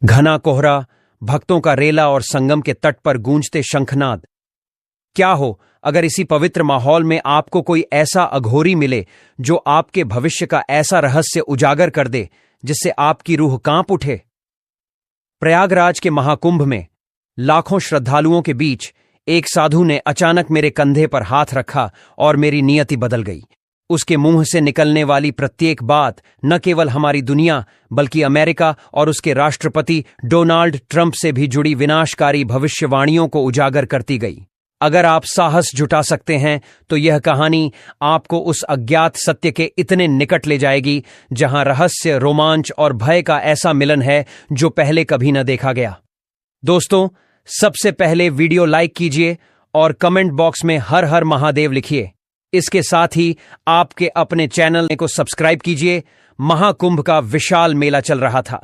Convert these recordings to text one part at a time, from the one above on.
घना कोहरा, भक्तों का रेला और संगम के तट पर गूंजते शंखनाद। क्या हो अगर इसी पवित्र माहौल में आपको कोई ऐसा अघोरी मिले जो आपके भविष्य का ऐसा रहस्य उजागर कर दे जिससे आपकी रूह कांप उठे। प्रयागराज के महाकुंभ में लाखों श्रद्धालुओं के बीच एक साधु ने अचानक मेरे कंधे पर हाथ रखा और मेरी नियति बदल गई। उसके मुंह से निकलने वाली प्रत्येक बात न केवल हमारी दुनिया बल्कि अमेरिका और उसके राष्ट्रपति डोनाल्ड ट्रंप से भी जुड़ी विनाशकारी भविष्यवाणियों को उजागर करती गई। अगर आप साहस जुटा सकते हैं तो यह कहानी आपको उस अज्ञात सत्य के इतने निकट ले जाएगी जहां रहस्य, रोमांच और भय का ऐसा मिलन है जो पहले कभी न देखा गया। दोस्तों, सबसे पहले वीडियो लाइक कीजिए और कमेंट बॉक्स में हर हर महादेव लिखिए। इसके साथ ही आपके अपने चैनल को सब्सक्राइब कीजिए। महाकुंभ का विशाल मेला चल रहा था।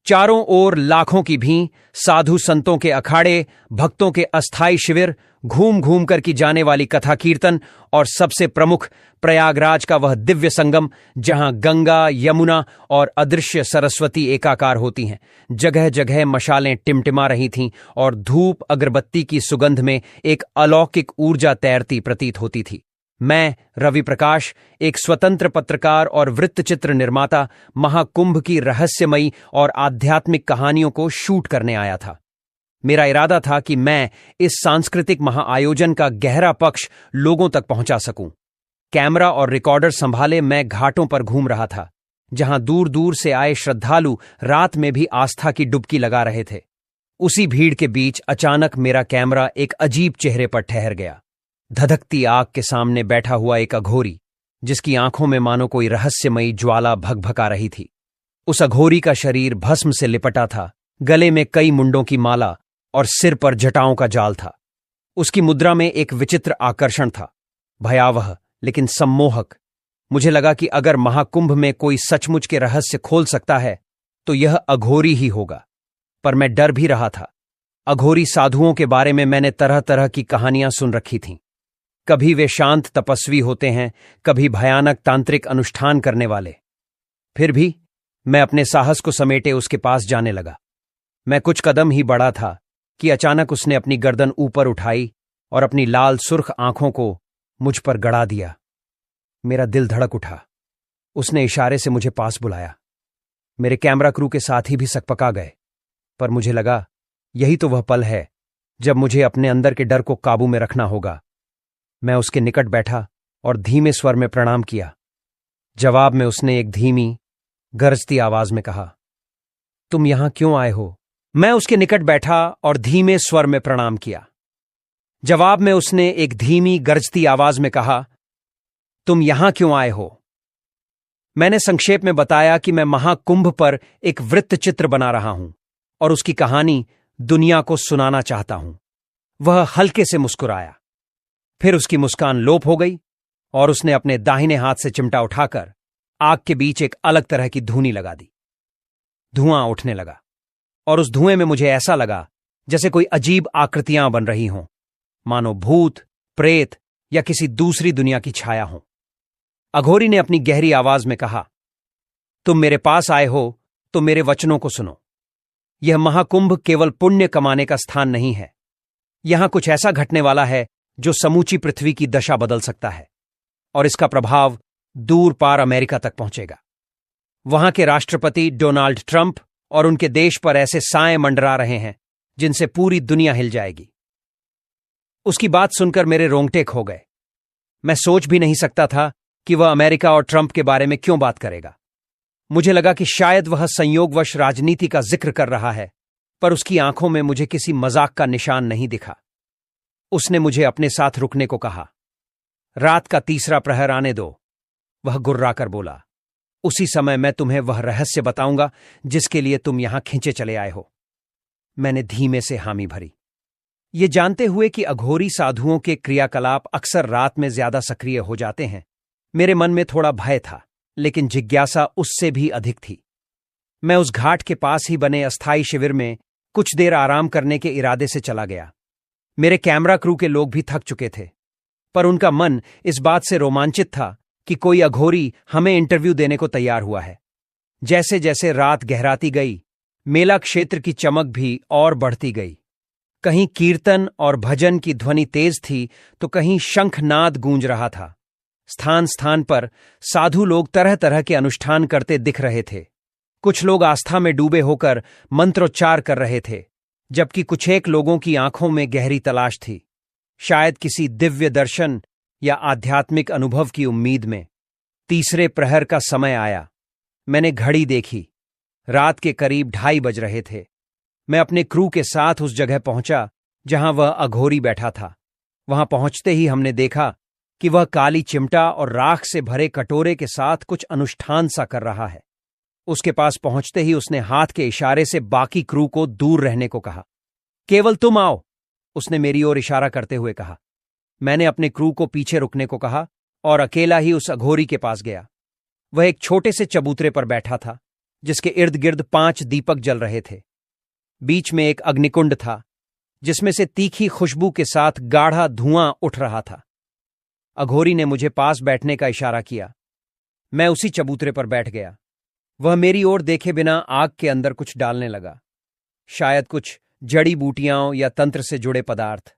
चारों ओर लाखों की भीड़, साधु संतों के अखाड़े, भक्तों के अस्थायी शिविर, घूम घूम कर की जाने वाली कथा कीर्तन और सबसे प्रमुख प्रयागराज का वह दिव्य संगम जहां गंगा, यमुना और अदृश्य सरस्वती एकाकार होती हैं। जगह जगह मशालें टिमटिमा रही थीं और धूप अगरबत्ती की सुगंध में एक अलौकिक ऊर्जा तैरती प्रतीत होती थी। मैं रवि प्रकाश, एक स्वतंत्र पत्रकार और वृत्तचित्र निर्माता, महाकुंभ की रहस्यमयी और आध्यात्मिक कहानियों को शूट करने आया था। मेरा इरादा था कि मैं इस सांस्कृतिक महाआयोजन का गहरा पक्ष लोगों तक पहुंचा सकूं। कैमरा और रिकॉर्डर संभाले मैं घाटों पर घूम रहा था, जहां दूर दूर से आए श्रद्धालु रात में भी आस्था की डुबकी लगा रहे थे। उसी भीड़ के बीच अचानक मेरा कैमरा एक अजीब चेहरे पर ठहर गया। धधकती आग के सामने बैठा हुआ एक अघोरी, जिसकी आंखों में मानो कोई रहस्यमयी ज्वाला भगभगा रही थी। उस अघोरी का शरीर भस्म से लिपटा था, गले में कई मुंडों की माला और सिर पर जटाओं का जाल था। उसकी मुद्रा में एक विचित्र आकर्षण था, भयावह लेकिन सम्मोहक। मुझे लगा कि अगर महाकुंभ में कोई सचमुच के रहस्य खोल सकता है तो यह अघोरी ही होगा। पर मैं डर भी रहा था। अघोरी साधुओं के बारे में मैंने तरह तरह की कहानियां सुन रखी थीं। कभी वे शांत तपस्वी होते हैं, कभी भयानक तांत्रिक अनुष्ठान करने वाले। फिर भी मैं अपने साहस को समेटे उसके पास जाने लगा। मैं कुछ कदम ही बढ़ा था कि अचानक उसने अपनी गर्दन ऊपर उठाई और अपनी लाल सुर्ख आंखों को मुझ पर गड़ा दिया। मेरा दिल धड़क उठा। उसने इशारे से मुझे पास बुलाया। मेरे कैमरा क्रू के साथी भी सकपका गए, पर मुझे लगा यही तो वह पल है जब मुझे अपने अंदर के डर को काबू में रखना होगा। मैं उसके निकट बैठा और धीमे स्वर में प्रणाम किया। जवाब में उसने एक धीमी, गरजती आवाज में कहा, तुम यहां क्यों आए हो? मैं उसके निकट बैठा और धीमे स्वर में प्रणाम किया। जवाब में उसने एक धीमी, गरजती आवाज में कहा, तुम यहां क्यों आए हो? मैंने संक्षेप में बताया कि मैं महाकुंभ पर एक वृत्तचित्र बना रहा हूं और उसकी कहानी दुनिया को सुनाना चाहता हूं। वह हल्के से मुस्कुराया। फिर उसकी मुस्कान लोप हो गई और उसने अपने दाहिने हाथ से चिमटा उठाकर आग के बीच एक अलग तरह की धूनी लगा दी। धुआं उठने लगा और उस धुएं में मुझे ऐसा लगा जैसे कोई अजीब आकृतियां बन रही हों, मानो भूत, प्रेत या किसी दूसरी दुनिया की छाया हो। अघोरी ने अपनी गहरी आवाज में कहा, तुम मेरे पास आए हो तो मेरे वचनों को सुनो। यह महाकुंभ केवल पुण्य कमाने का स्थान नहीं है। यहां कुछ ऐसा घटने वाला है जो समूची पृथ्वी की दशा बदल सकता है और इसका प्रभाव दूर पार अमेरिका तक पहुंचेगा। वहां के राष्ट्रपति डोनाल्ड ट्रंप और उनके देश पर ऐसे साए मंडरा रहे हैं जिनसे पूरी दुनिया हिल जाएगी। उसकी बात सुनकर मेरे रोंगटे खो गए। मैं सोच भी नहीं सकता था कि वह अमेरिका और ट्रंप के बारे में क्यों बात करेगा। मुझे लगा कि शायद वह संयोगवश राजनीति का जिक्र कर रहा है, पर उसकी आंखों में मुझे किसी मजाक का निशान नहीं दिखा। उसने मुझे अपने साथ रुकने को कहा। रात का तीसरा प्रहर आने दो, वह गुर्राकर बोला। उसी समय मैं तुम्हें वह रहस्य बताऊंगा जिसके लिए तुम यहां खींचे चले आए हो। मैंने धीमे से हामी भरी, ये जानते हुए कि अघोरी साधुओं के क्रियाकलाप अक्सर रात में ज्यादा सक्रिय हो जाते हैं। मेरे मन में थोड़ा भय था, लेकिन जिज्ञासा उससे भी अधिक थी। मैं उस घाट के पास ही बने अस्थायी शिविर में कुछ देर आराम करने के इरादे से चला गया। मेरे कैमरा क्रू के लोग भी थक चुके थे, पर उनका मन इस बात से रोमांचित था कि कोई अघोरी हमें इंटरव्यू देने को तैयार हुआ है। जैसे जैसे रात गहराती गई, मेला क्षेत्र की चमक भी और बढ़ती गई। कहीं कीर्तन और भजन की ध्वनि तेज थी तो कहीं शंखनाद गूंज रहा था। स्थान स्थान पर साधु लोग तरह तरह के अनुष्ठान करते दिख रहे थे। कुछ लोग आस्था में डूबे होकर मंत्रोच्चार कर रहे थे, जबकि कुछ एक लोगों की आंखों में गहरी तलाश थी, शायद किसी दिव्य दर्शन या आध्यात्मिक अनुभव की उम्मीद में। तीसरे प्रहर का समय आया। मैंने घड़ी देखी। रात के करीब 2:30 बज रहे थे। मैं अपने क्रू के साथ उस जगह पहुंचा जहां वह अघोरी बैठा था। वहां पहुंचते ही हमने देखा कि वह काली चिमटा और राख से भरे कटोरे के साथ कुछ अनुष्ठान सा कर रहा है। उसके पास पहुंचते ही उसने हाथ के इशारे से बाकी क्रू को दूर रहने को कहा। केवल तुम आओ, उसने मेरी ओर इशारा करते हुए कहा। मैंने अपने क्रू को पीछे रुकने को कहा और अकेला ही उस अघोरी के पास गया। वह एक छोटे से चबूतरे पर बैठा था, जिसके इर्द गिर्द 5 दीपक जल रहे थे। बीच में एक अग्निकुंड था, जिसमें से तीखी खुशबू के साथ गाढ़ा धुआं उठ रहा था। अघोरी ने मुझे पास बैठने का इशारा किया। मैं उसी चबूतरे पर बैठ गया। वह मेरी ओर देखे बिना आग के अंदर कुछ डालने लगा, शायद कुछ जड़ी बूटियां या तंत्र से जुड़े पदार्थ।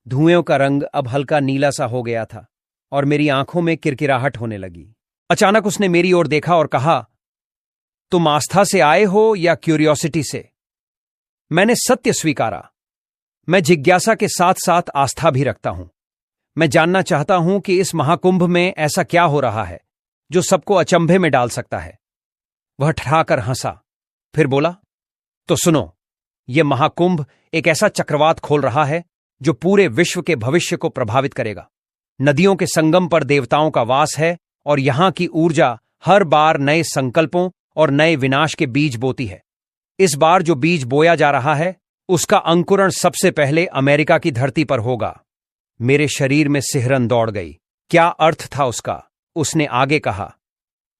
धुएं का रंग अब हल्का नीला सा हो गया था और मेरी आंखों में किरकिराहट होने लगी। अचानक उसने मेरी ओर देखा और कहा, तुम आस्था से आए हो या क्यूरियोसिटी से? मैंने सत्य स्वीकारा। मैं जिज्ञासा के साथ साथ आस्था भी रखता हूं। मैं जानना चाहता हूं कि इस महाकुंभ में ऐसा क्या हो रहा है जो सबको अचंभे में डाल सकता है। वह ठठाकर हंसा, फिर बोला, तो सुनो, यह महाकुंभ एक ऐसा चक्रवात खोल रहा है जो पूरे विश्व के भविष्य को प्रभावित करेगा। नदियों के संगम पर देवताओं का वास है और यहां की ऊर्जा हर बार नए संकल्पों और नए विनाश के बीज बोती है। इस बार जो बीज बोया जा रहा है, उसका अंकुरण सबसे पहले अमेरिका की धरती पर होगा। मेरे शरीर में सिहरन दौड़ गई। क्या अर्थ था उसका? उसने आगे कहा,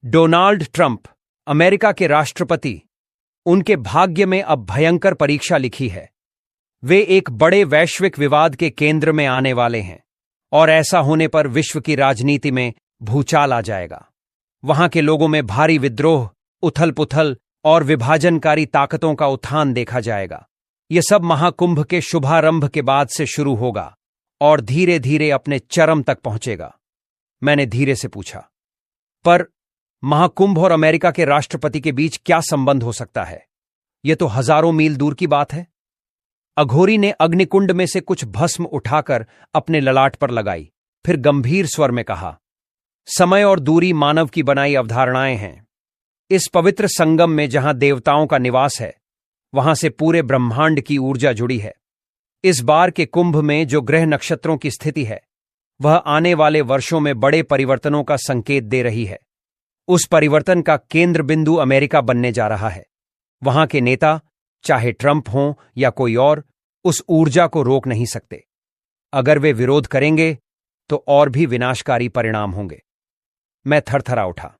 डोनाल्ड ट्रंप, अमेरिका के राष्ट्रपति, उनके भाग्य में अब भयंकर परीक्षा लिखी है। वे एक बड़े वैश्विक विवाद के केंद्र में आने वाले हैं और ऐसा होने पर विश्व की राजनीति में भूचाल आ जाएगा। वहां के लोगों में भारी विद्रोह, उथल पुथल और विभाजनकारी ताकतों का उत्थान देखा जाएगा। यह सब महाकुंभ के शुभारंभ के बाद से शुरू होगा और धीरे धीरे अपने चरम तक पहुंचेगा। मैंने धीरे से पूछा, पर महाकुंभ और अमेरिका के राष्ट्रपति के बीच क्या संबंध हो सकता है? यह तो हजारों मील दूर की बात है। अघोरी ने अग्निकुंड में से कुछ भस्म उठाकर अपने ललाट पर लगाई, फिर गंभीर स्वर में कहा, समय और दूरी मानव की बनाई अवधारणाएं हैं। इस पवित्र संगम में जहां देवताओं का निवास है, वहां से पूरे ब्रह्मांड की ऊर्जा जुड़ी है। इस बार के कुंभ में जो ग्रह नक्षत्रों की स्थिति है, वह आने वाले वर्षों में बड़े परिवर्तनों का संकेत दे रही है। उस परिवर्तन का केंद्र बिंदु अमेरिका बनने जा रहा है। वहां के नेता, चाहे ट्रंप हों या कोई और, उस ऊर्जा को रोक नहीं सकते। अगर वे विरोध करेंगे तो और भी विनाशकारी परिणाम होंगे। मैं थरथरा उठा।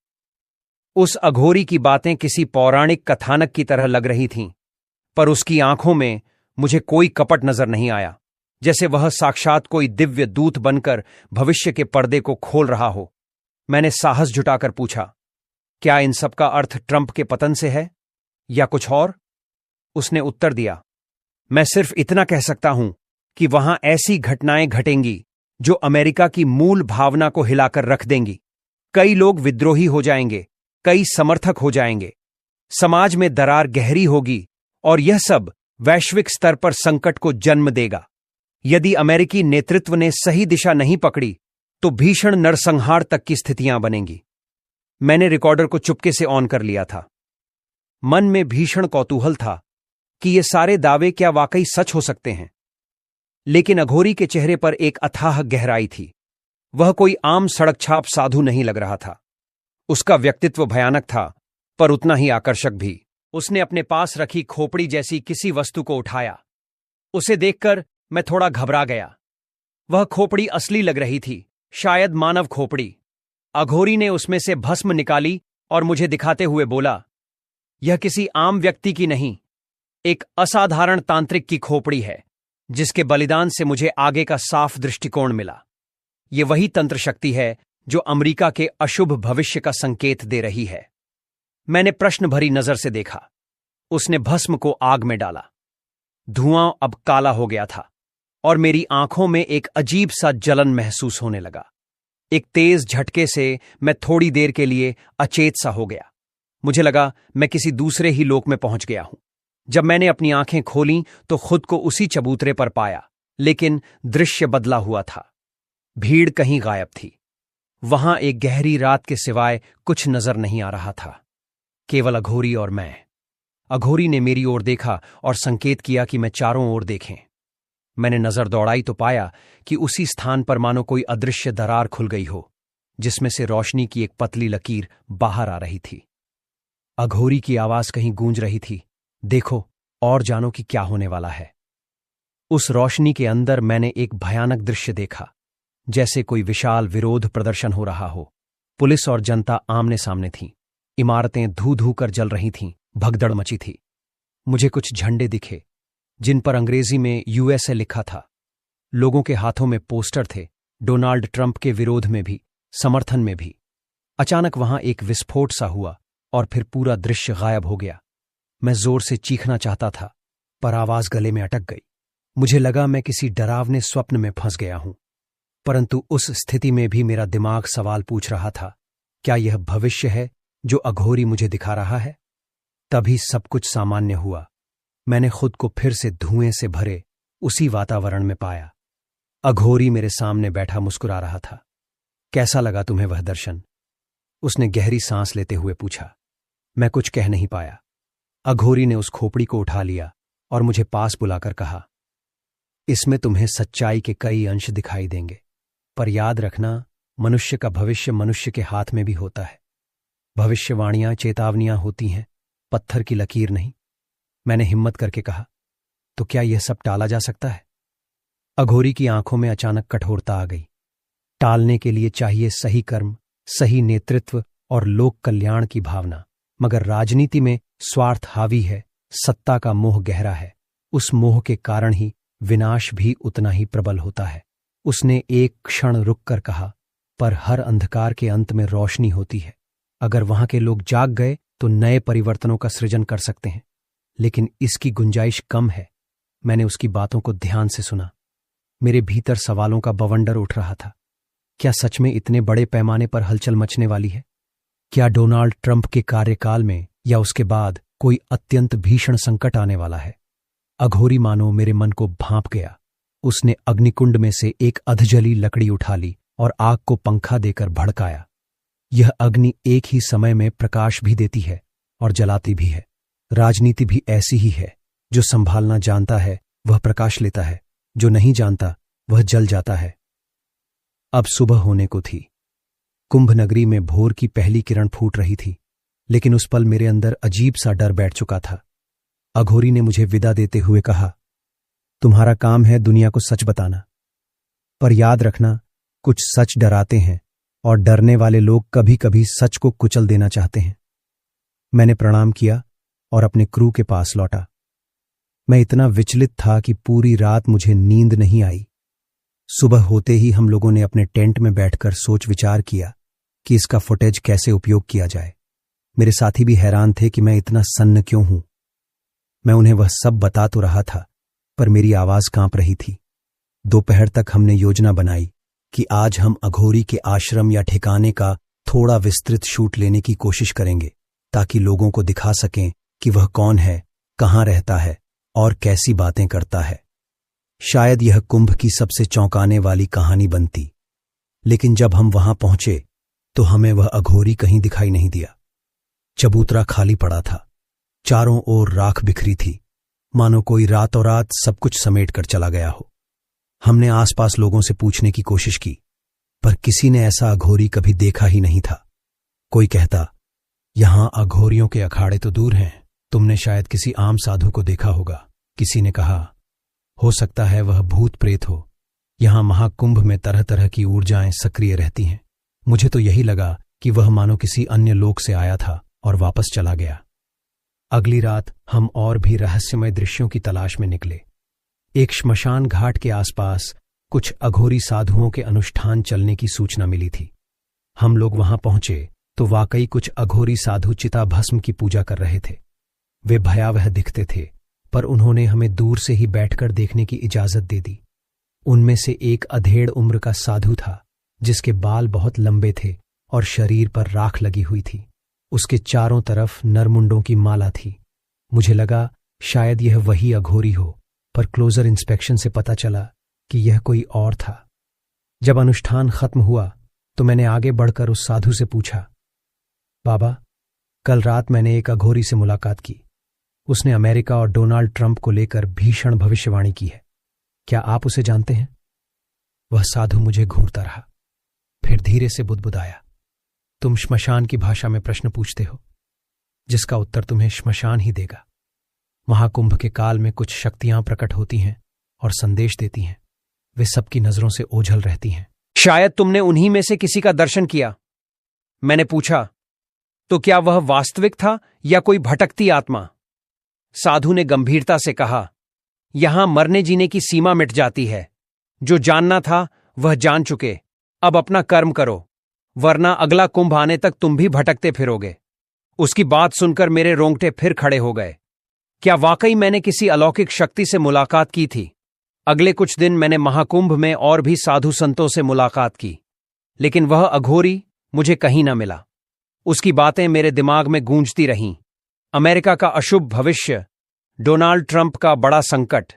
उस अघोरी की बातें किसी पौराणिक कथानक की तरह लग रही थीं, पर उसकी आंखों में मुझे कोई कपट नजर नहीं आया, जैसे वह साक्षात कोई दिव्य दूत बनकर भविष्य के पर्दे को खोल रहा हो। मैंने साहस जुटाकर पूछा, क्या इन सब का अर्थ ट्रंप के पतन से है या कुछ और? उसने उत्तर दिया, मैं सिर्फ इतना कह सकता हूं कि वहां ऐसी घटनाएं घटेंगी जो अमेरिका की मूल भावना को हिलाकर रख देंगी। कई लोग विद्रोही हो जाएंगे, कई समर्थक हो जाएंगे, समाज में दरार गहरी होगी और यह सब वैश्विक स्तर पर संकट को जन्म देगा। यदि अमेरिकी नेतृत्व ने सही दिशा नहीं पकड़ी तो भीषण नरसंहार तक की स्थितियां बनेंगी। मैंने रिकॉर्डर को चुपके से ऑन कर लिया था। मन में भीषण कौतूहल था कि ये सारे दावे क्या वाकई सच हो सकते हैं। लेकिन अघोरी के चेहरे पर एक अथाह गहराई थी। वह कोई आम सड़क छाप साधु नहीं लग रहा था। उसका व्यक्तित्व भयानक था, पर उतना ही आकर्षक भी। उसने अपने पास रखी खोपड़ी जैसी किसी वस्तु को उठाया। उसे देखकर मैं थोड़ा घबरा गया। वह खोपड़ी असली लग रही थी, शायद मानव खोपड़ी। अघोरी ने उसमें से भस्म निकाली और मुझे दिखाते हुए बोला, यह किसी आम व्यक्ति की नहीं, एक असाधारण तांत्रिक की खोपड़ी है, जिसके बलिदान से मुझे आगे का साफ दृष्टिकोण मिला। यह वही तंत्र शक्ति है जो अमेरिका के अशुभ भविष्य का संकेत दे रही है। मैंने प्रश्न भरी नजर से देखा। उसने भस्म को आग में डाला। धुआं अब काला हो गया था और मेरी आंखों में एक अजीब सा जलन महसूस होने लगा। एक तेज झटके से मैं थोड़ी देर के लिए अचेत सा हो गया। मुझे लगा मैं किसी दूसरे ही लोक में पहुंच गया हूं। जब मैंने अपनी आंखें खोलीं तो खुद को उसी चबूतरे पर पाया, लेकिन दृश्य बदला हुआ था। भीड़ कहीं गायब थी। वहां एक गहरी रात के सिवाय कुछ नजर नहीं आ रहा था, केवल अघोरी और मैं। अघोरी ने मेरी ओर देखा और संकेत किया कि मैं चारों ओर देखें। मैंने नजर दौड़ाई तो पाया कि उसी स्थान पर मानो कोई अदृश्य दरार खुल गई हो, जिसमें से रोशनी की एक पतली लकीर बाहर आ रही थी। अघोरी की आवाज कहीं गूंज रही थी, देखो और जानो कि क्या होने वाला है। उस रोशनी के अंदर मैंने एक भयानक दृश्य देखा, जैसे कोई विशाल विरोध प्रदर्शन हो रहा हो। पुलिस और जनता आमने सामने थीं। इमारतें धू धू कर जल रही थीं, भगदड़ मची थी। मुझे कुछ झंडे दिखे जिन पर अंग्रेजी में यूएसए लिखा था। लोगों के हाथों में पोस्टर थे, डोनाल्ड ट्रंप के विरोध में भी, समर्थन में भी। अचानक वहां एक विस्फोट सा हुआ और फिर पूरा दृश्य गायब हो गया। मैं जोर से चीखना चाहता था, पर आवाज गले में अटक गई। मुझे लगा मैं किसी डरावने स्वप्न में फंस गया हूं। परंतु उस स्थिति में भी मेरा दिमाग सवाल पूछ रहा था, क्या यह भविष्य है जो अघोरी मुझे दिखा रहा है? तभी सब कुछ सामान्य हुआ। मैंने खुद को फिर से धुएं से भरे उसी वातावरण में पाया। अघोरी मेरे सामने बैठा मुस्कुरा रहा था। कैसा लगा तुम्हें वह दर्शन? उसने गहरी सांस लेते हुए पूछा। मैं कुछ कह नहीं पाया। अघोरी ने उस खोपड़ी को उठा लिया और मुझे पास बुलाकर कहा, इसमें तुम्हें सच्चाई के कई अंश दिखाई देंगे, पर याद रखना, मनुष्य का भविष्य मनुष्य के हाथ में भी होता है। भविष्यवाणियां चेतावनियां होती हैं, पत्थर की लकीर नहीं। मैंने हिम्मत करके कहा, तो क्या यह सब टाला जा सकता है? अघोरी की आंखों में अचानक कठोरता आ गई। टालने के लिए चाहिए सही कर्म, सही नेतृत्व और लोक कल्याण की भावना। मगर राजनीति में स्वार्थ हावी है, सत्ता का मोह गहरा है। उस मोह के कारण ही विनाश भी उतना ही प्रबल होता है। उसने एक क्षण रुककर कहा, पर हर अंधकार के अंत में रोशनी होती है। अगर वहां के लोग जाग गए तो नए परिवर्तनों का सृजन कर सकते हैं, लेकिन इसकी गुंजाइश कम है। मैंने उसकी बातों को ध्यान से सुना। मेरे भीतर सवालों का बवंडर उठ रहा था। क्या सच में इतने बड़े पैमाने पर हलचल मचने वाली है? क्या डोनाल्ड ट्रंप के कार्यकाल में या उसके बाद कोई अत्यंत भीषण संकट आने वाला है? अघोरी मानो मेरे मन को भांप गया। उसने अग्निकुंड में से एक अधजली लकड़ी उठा ली और आग को पंखा देकर भड़काया। यह अग्नि एक ही समय में प्रकाश भी देती है और जलाती भी है। राजनीति भी ऐसी ही है। जो संभालना जानता है वह प्रकाश लेता है, जो नहीं जानता वह जल जाता है। अब सुबह होने को थी। कुंभ नगरी में भोर की पहली किरण फूट रही थी, लेकिन उस पल मेरे अंदर अजीब सा डर बैठ चुका था। अघोरी ने मुझे विदा देते हुए कहा, तुम्हारा काम है दुनिया को सच बताना, पर याद रखना, कुछ सच डराते हैं और डरने वाले लोग कभी कभी सच को कुचल देना चाहते हैं। मैंने प्रणाम किया और अपने क्रू के पास लौटा। मैं इतना विचलित था कि पूरी रात मुझे नींद नहीं आई। सुबह होते ही हम लोगों ने अपने टेंट में बैठकर सोच विचार किया कि इसका फुटेज कैसे उपयोग किया जाए। मेरे साथी भी हैरान थे कि मैं इतना सन्न क्यों हूं। मैं उन्हें वह सब बता तो रहा था, पर मेरी आवाज कांप रही थी। दोपहर तक हमने योजना बनाई कि आज हम अघोरी के आश्रम या ठिकाने का थोड़ा विस्तृत शूट लेने की कोशिश करेंगे, ताकि लोगों को दिखा सकें कि वह कौन है, कहां रहता है और कैसी बातें करता है। शायद यह कुंभ की सबसे चौंकाने वाली कहानी बनती। लेकिन जब हम वहां पहुंचे तो हमें वह अघोरी कहीं दिखाई नहीं दिया। चबूतरा खाली पड़ा था। चारों ओर राख बिखरी थी, मानो कोई रातों रात सब कुछ समेट कर चला गया हो। हमने आसपास लोगों से पूछने की कोशिश की, पर किसी ने ऐसा अघोरी कभी देखा ही नहीं था। कोई कहता, यहां अघोरियों के अखाड़े तो दूर हैं, तुमने शायद किसी आम साधु को देखा होगा। किसी ने कहा, हो सकता है वह भूत प्रेत हो। यहां महाकुंभ में तरह तरह की ऊर्जाएं सक्रिय रहती हैं। मुझे तो यही लगा कि वह मानो किसी अन्य लोक से आया था और वापस चला गया। अगली रात हम और भी रहस्यमय दृश्यों की तलाश में निकले। एक श्मशान घाट के आसपास कुछ अघोरी साधुओं के अनुष्ठान चलने की सूचना मिली थी। हम लोग वहां पहुंचे तो वाकई कुछ अघोरी साधु चिता भस्म की पूजा कर रहे थे। वे भयावह दिखते थे, पर उन्होंने हमें दूर से ही बैठकर देखने की इजाजत दे दी। उनमें से एक अधेड़ उम्र का साधु था, जिसके बाल बहुत लंबे थे और शरीर पर राख लगी हुई थी। उसके चारों तरफ नरमुंडों की माला थी। मुझे लगा शायद यह वही अघोरी हो, पर क्लोजर इंस्पेक्शन से पता चला कि यह कोई और था। जब अनुष्ठान खत्म हुआ तो मैंने आगे बढ़कर उस साधु से पूछा, बाबा, कल रात मैंने एक अघोरी से मुलाकात की। उसने अमेरिका और डोनाल्ड ट्रंप को लेकर भीषण भविष्यवाणी की है। क्या आप उसे जानते हैं? वह साधु मुझे घूरता रहा, फिर धीरे से बुदबुदाया, तुम श्मशान की भाषा में प्रश्न पूछते हो, जिसका उत्तर तुम्हें श्मशान ही देगा। महाकुंभ के काल में कुछ शक्तियां प्रकट होती हैं और संदेश देती हैं। वे सबकी नजरों से ओझल रहती हैं। शायद तुमने उन्हीं में से किसी का दर्शन किया। मैंने पूछा, तो क्या वह वास्तविक था या कोई भटकती आत्मा? साधु ने गंभीरता से कहा, यहां मरने जीने की सीमा मिट जाती है। जो जानना था वह जान चुके। अब अपना कर्म करो, वरना अगला कुंभ आने तक तुम भी भटकते फिरोगे। उसकी बात सुनकर मेरे रोंगटे फिर खड़े हो गए। क्या वाकई मैंने किसी अलौकिक शक्ति से मुलाकात की थी? अगले कुछ दिन मैंने महाकुंभ में और भी साधु संतों से मुलाकात की, लेकिन वह अघोरी मुझे कहीं न मिला। उसकी बातें मेरे दिमाग में गूंजती रहीं। अमेरिका का अशुभ भविष्य, डोनाल्ड ट्रंप का बड़ा संकट।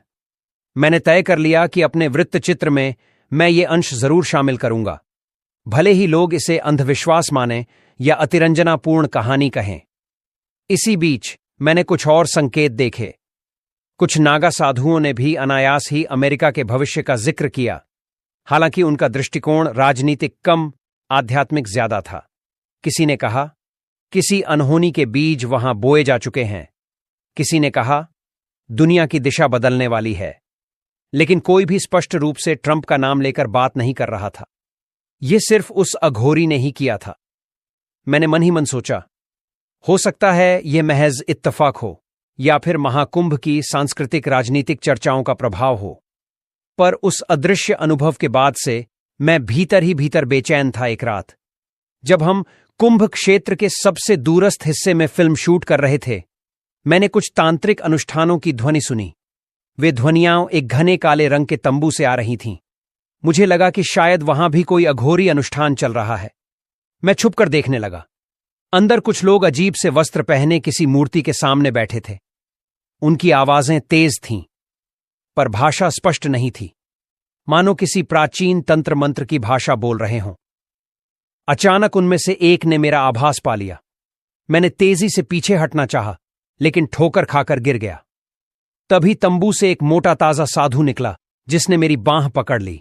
मैंने तय कर लिया कि अपने वृत्तचित्र में मैं ये अंश जरूर शामिल करूंगा, भले ही लोग इसे अंधविश्वास माने या अतिरंजनापूर्ण कहानी कहें। इसी बीच मैंने कुछ और संकेत देखे। कुछ नागा साधुओं ने भी अनायास ही अमेरिका के भविष्य का जिक्र किया, हालांकि उनका दृष्टिकोण राजनीतिक कम, आध्यात्मिक ज्यादा था। किसी ने कहा, किसी अनहोनी के बीज वहां बोए जा चुके हैं। किसी ने कहा, दुनिया की दिशा बदलने वाली है। लेकिन कोई भी स्पष्ट रूप से ट्रंप का नाम लेकर बात नहीं कर रहा था। यह सिर्फ उस अघोरी ने ही किया था। मैंने मन ही मन सोचा, हो सकता है यह महज इत्तफाक हो या फिर महाकुंभ की सांस्कृतिक राजनीतिक चर्चाओं का प्रभाव हो। पर उस अदृश्य अनुभव के बाद से मैं भीतर ही भीतर बेचैन था। एक रात जब हम कुंभ क्षेत्र के सबसे दूरस्थ हिस्से में फिल्म शूट कर रहे थे, मैंने कुछ तांत्रिक अनुष्ठानों की ध्वनि सुनी। वे ध्वनियां एक घने काले रंग के तंबू से आ रही थीं। मुझे लगा कि शायद वहां भी कोई अघोरी अनुष्ठान चल रहा है। मैं छुपकर देखने लगा। अंदर कुछ लोग अजीब से वस्त्र पहने किसी मूर्ति के सामने बैठे थे। उनकी आवाजें तेज थीं, पर भाषा स्पष्ट नहीं थी, मानो किसी प्राचीन तंत्र मंत्र की भाषा बोल रहे हों। अचानक उनमें से एक ने मेरा आभास पा लिया। मैंने तेजी से पीछे हटना चाहा, लेकिन ठोकर खाकर गिर गया। तभी तंबू से एक मोटा ताजा साधु निकला, जिसने मेरी बांह पकड़ ली।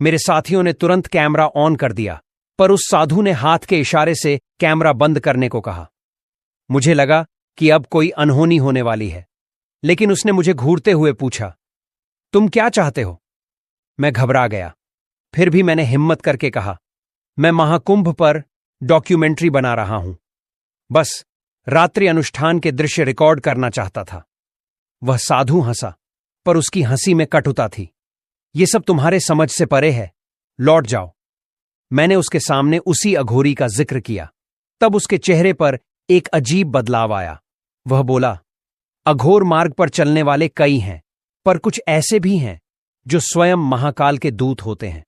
मेरे साथियों ने तुरंत कैमरा ऑन कर दिया, पर उस साधु ने हाथ के इशारे से कैमरा बंद करने को कहा। मुझे लगा कि अब कोई अनहोनी होने वाली है, लेकिन उसने मुझे घूरते हुए पूछा, तुम क्या चाहते हो? मैं घबरा गया। फिर भी मैंने हिम्मत करके कहा, मैं महाकुंभ पर डॉक्यूमेंट्री बना रहा हूं। बस रात्रि अनुष्ठान के दृश्य रिकॉर्ड करना चाहता था। वह साधु हंसा, पर उसकी हंसी में कटुता थी। ये सब तुम्हारे समझ से परे है, लौट जाओ। मैंने उसके सामने उसी अघोरी का जिक्र किया। तब उसके चेहरे पर एक अजीब बदलाव आया। वह बोला, अघोर मार्ग पर चलने वाले कई हैं, पर कुछ ऐसे भी हैं जो स्वयं महाकाल के दूत होते हैं।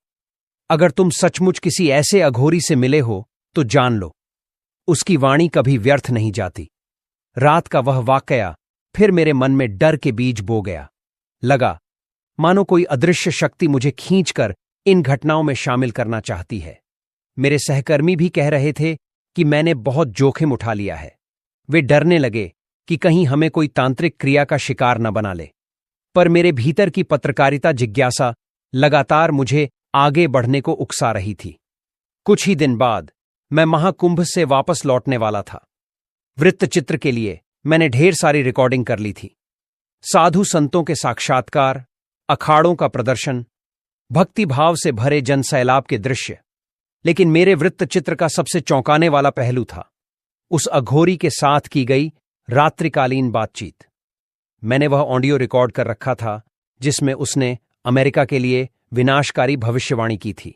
अगर तुम सचमुच किसी ऐसे अघोरी से मिले हो तो जान लो, उसकी वाणी कभी व्यर्थ नहीं जाती। रात का वह वाकया फिर मेरे मन में डर के बीज बो गया। लगा मानो कोई अदृश्य शक्ति मुझे खींचकर इन घटनाओं में शामिल करना चाहती है। मेरे सहकर्मी भी कह रहे थे कि मैंने बहुत जोखिम उठा लिया है। वे डरने लगे कि कहीं हमें कोई तांत्रिक क्रिया का शिकार न बना ले। पर मेरे भीतर की पत्रकारिता जिज्ञासा लगातार मुझे आगे बढ़ने को उकसा रही थी। कुछ ही दिन बाद मैं महाकुंभ से वापस लौटने वाला था। वृत्तचित्र के लिए मैंने ढेर सारी रिकॉर्डिंग कर ली थी। साधु संतों के साक्षात्कार, अखाड़ों का प्रदर्शन, भक्तिभाव से भरे जनसैलाब के दृश्य। लेकिन मेरे वृत्तचित्र का सबसे चौंकाने वाला पहलू था उस अघोरी के साथ की गई रात्रिकालीन बातचीत। मैंने वह ऑडियो रिकॉर्ड कर रखा था जिसमें उसने अमेरिका के लिए विनाशकारी भविष्यवाणी की थी।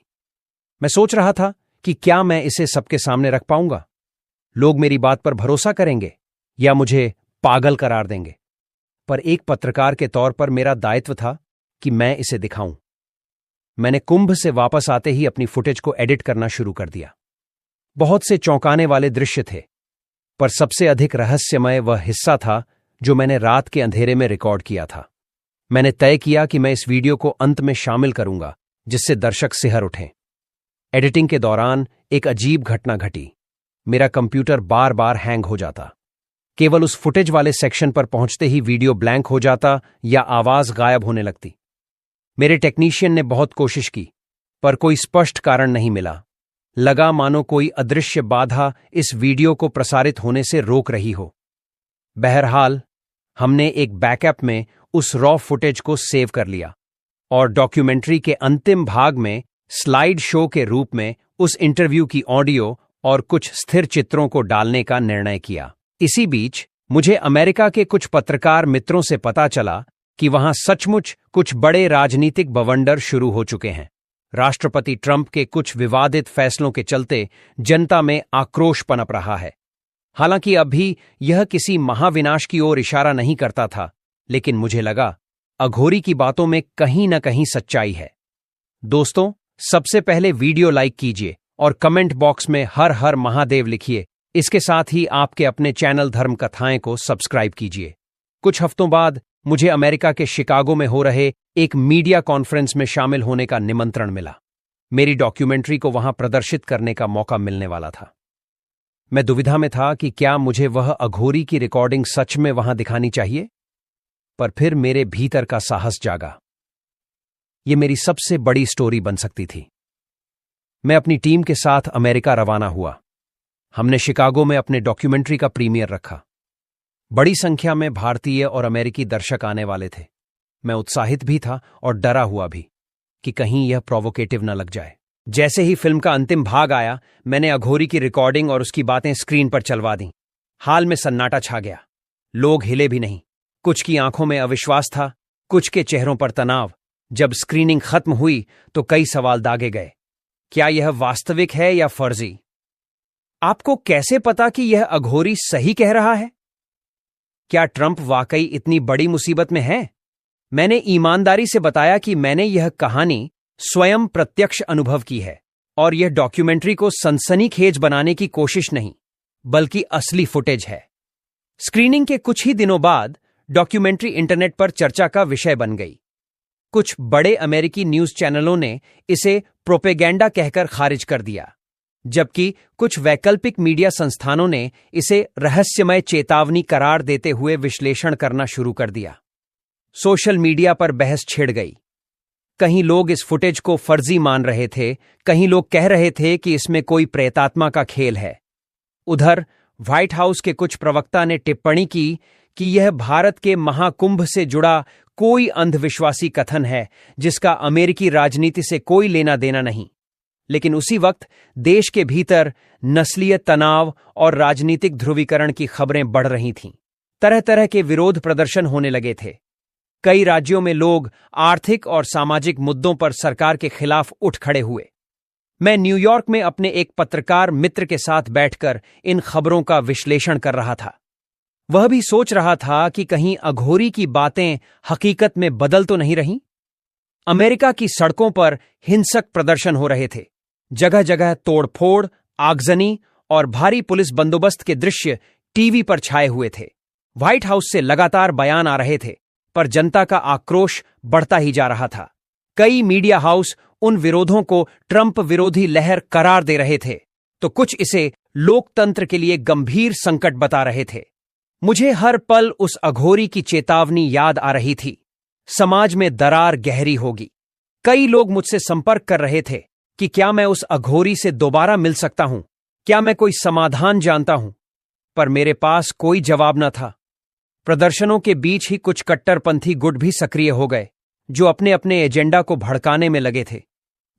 मैं सोच रहा था कि क्या मैं इसे सबके सामने रख पाऊंगा? लोग मेरी बात पर भरोसा करेंगे या मुझे पागल करार देंगे। पर एक पत्रकार के तौर पर मेरा दायित्व था कि मैं इसे दिखाऊं। मैंने कुंभ से वापस आते ही अपनी फुटेज को एडिट करना शुरू कर दिया। बहुत से चौंकाने वाले दृश्य थे, पर सबसे अधिक रहस्यमय वह हिस्सा था जो मैंने रात के अंधेरे में रिकॉर्ड किया था। मैंने तय किया कि मैं इस वीडियो को अंत में शामिल करूंगा, जिससे दर्शक सिहर उठें। एडिटिंग के दौरान एक अजीब घटना घटी। मेरा कंप्यूटर बार बार हैंग हो जाता। केवल उस फुटेज वाले सेक्शन पर पहुंचते ही वीडियो ब्लैंक हो जाता या आवाज गायब होने लगती। मेरे टेक्नीशियन ने बहुत कोशिश की, पर कोई स्पष्ट कारण नहीं मिला। लगा मानो कोई अदृश्य बाधा इस वीडियो को प्रसारित होने से रोक रही हो। बहरहाल, हमने एक बैकअप में उस रॉ फुटेज को सेव कर लिया और डॉक्यूमेंट्री के अंतिम भाग में स्लाइड शो के रूप में उस इंटरव्यू की ऑडियो और कुछ स्थिर चित्रों को डालने का निर्णय किया। इसी बीच मुझे अमेरिका के कुछ पत्रकार मित्रों से पता चला कि वहां सचमुच कुछ बड़े राजनीतिक बवंडर शुरू हो चुके हैं। राष्ट्रपति ट्रंप के कुछ विवादित फैसलों के चलते जनता में आक्रोश पनप रहा है। हालांकि अभी यह किसी महाविनाश की ओर इशारा नहीं करता था, लेकिन मुझे लगा अघोरी की बातों में कहीं न कहीं सच्चाई है। दोस्तों, सबसे पहले वीडियो लाइक कीजिए और कमेंट बॉक्स में हर हर महादेव लिखिए। इसके साथ ही आपके अपने चैनल धर्म कथाएं को सब्सक्राइब कीजिए। कुछ हफ्तों बाद मुझे अमेरिका के शिकागो में हो रहे एक मीडिया कॉन्फ्रेंस में शामिल होने का निमंत्रण मिला। मेरी डॉक्यूमेंट्री को वहां प्रदर्शित करने का मौका मिलने वाला था। मैं दुविधा में था कि क्या मुझे वह अघोरी की रिकॉर्डिंग सच में वहां दिखानी चाहिए, पर फिर मेरे भीतर का साहस जागा। यह मेरी सबसे बड़ी स्टोरी बन सकती थी। मैं अपनी टीम के साथ अमेरिका रवाना हुआ। हमने शिकागो में अपने डॉक्यूमेंट्री का प्रीमियर रखा। बड़ी संख्या में भारतीय और अमेरिकी दर्शक आने वाले थे। मैं उत्साहित भी था और डरा हुआ भी कि कहीं यह प्रोवोकेटिव न लग जाए। जैसे ही फिल्म का अंतिम भाग आया, मैंने अघोरी की रिकॉर्डिंग और उसकी बातें स्क्रीन पर चलवा दी। हाल में सन्नाटा छा गया। लोग हिले भी नहीं। कुछ की आंखों में अविश्वास था, कुछ के चेहरों पर तनाव। जब स्क्रीनिंग खत्म हुई तो कई सवाल दागे गए। क्या यह वास्तविक है या फर्जी? आपको कैसे पता कि यह अघोरी सही कह रहा है? क्या ट्रंप वाकई इतनी बड़ी मुसीबत में है? मैंने ईमानदारी से बताया कि मैंने यह कहानी स्वयं प्रत्यक्ष अनुभव की है और यह डॉक्यूमेंट्री को सनसनीखेज बनाने की कोशिश नहीं, बल्कि असली फुटेज है। स्क्रीनिंग के कुछ ही दिनों बाद डॉक्यूमेंट्री इंटरनेट पर चर्चा का विषय बन गई। कुछ बड़े अमेरिकी न्यूज चैनलों ने इसे प्रोपेगेंडा कहकर खारिज कर दिया, जबकि कुछ वैकल्पिक मीडिया संस्थानों ने इसे रहस्यमय चेतावनी करार देते हुए विश्लेषण करना शुरू कर दिया। सोशल मीडिया पर बहस छिड़ गई। कहीं लोग इस फुटेज को फर्जी मान रहे थे, कहीं लोग कह रहे थे कि इसमें कोई प्रेतात्मा का खेल है। उधर व्हाइट हाउस के कुछ प्रवक्ता ने टिप्पणी की कि यह भारत के महाकुंभ से जुड़ा कोई अंधविश्वासी कथन है जिसका अमेरिकी राजनीति से कोई लेना देना नहीं। लेकिन उसी वक्त देश के भीतर नस्लीय तनाव और राजनीतिक ध्रुवीकरण की खबरें बढ़ रही थीं। तरह तरह के विरोध प्रदर्शन होने लगे थे। कई राज्यों में लोग आर्थिक और सामाजिक मुद्दों पर सरकार के खिलाफ उठ खड़े हुए। मैं न्यूयॉर्क में अपने एक पत्रकार मित्र के साथ बैठकर इन खबरों का विश्लेषण कर रहा था। वह भी सोच रहा था कि कहीं अघोरी की बातें हकीकत में बदल तो नहीं रहीं। अमेरिका की सड़कों पर हिंसक प्रदर्शन हो रहे थे। जगह जगह तोड़फोड़, आगजनी और भारी पुलिस बंदोबस्त के दृश्य टीवी पर छाए हुए थे। व्हाइट हाउस से लगातार बयान आ रहे थे, पर जनता का आक्रोश बढ़ता ही जा रहा था। कई मीडिया हाउस उन विरोधों को ट्रंप विरोधी लहर करार दे रहे थे, तो कुछ इसे लोकतंत्र के लिए गंभीर संकट बता रहे थे। मुझे हर पल उस अघोरी की चेतावनी याद आ रही थी। समाज में दरार गहरी होगी। कई लोग मुझसे संपर्क कर रहे थे कि क्या मैं उस अघोरी से दोबारा मिल सकता हूं, क्या मैं कोई समाधान जानता हूं, पर मेरे पास कोई जवाब न था। प्रदर्शनों के बीच ही कुछ कट्टरपंथी गुट भी सक्रिय हो गए, जो अपने अपने एजेंडा को भड़काने में लगे थे।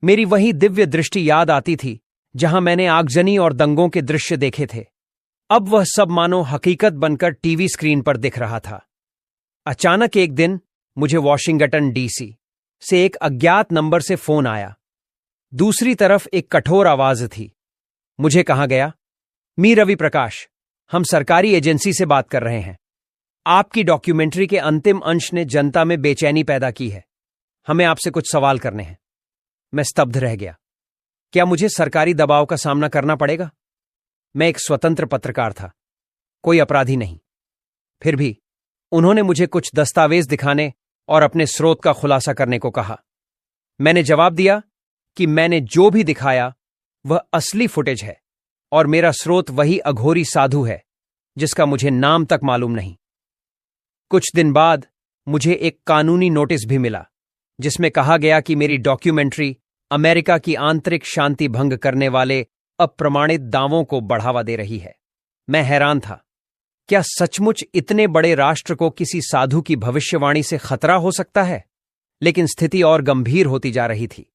मेरी वही दिव्य दृष्टि याद आती थी जहां मैंने आगजनी और दंगों के दृश्य देखे थे। अब वह सब मानो हकीकत बनकर टीवी स्क्रीन पर दिख रहा था। अचानक एक दिन मुझे वॉशिंगटन डीसी से एक अज्ञात नंबर से फोन आया। दूसरी तरफ एक कठोर आवाज थी। मुझे कहा गया, मी रवि प्रकाश, हम सरकारी एजेंसी से बात कर रहे हैं। आपकी डॉक्यूमेंट्री के अंतिम अंश ने जनता में बेचैनी पैदा की है। हमें आपसे कुछ सवाल करने हैं। मैं स्तब्ध रह गया। क्या मुझे सरकारी दबाव का सामना करना पड़ेगा? मैं एक स्वतंत्र पत्रकार था, कोई अपराधी नहीं। फिर भी उन्होंने मुझे कुछ दस्तावेज दिखाने और अपने स्रोत का खुलासा करने को कहा। मैंने जवाब दिया कि मैंने जो भी दिखाया वह असली फुटेज है और मेरा स्रोत वही अघोरी साधु है जिसका मुझे नाम तक मालूम नहीं। कुछ दिन बाद मुझे एक कानूनी नोटिस भी मिला जिसमें कहा गया कि मेरी डॉक्यूमेंट्री अमेरिका की आंतरिक शांति भंग करने वाले अप्रमाणित दावों को बढ़ावा दे रही है। मैं हैरान था। क्या सचमुच इतने बड़े राष्ट्र को किसी साधु की भविष्यवाणी से खतरा हो सकता है? लेकिन स्थिति और गंभीर होती जा रही थी।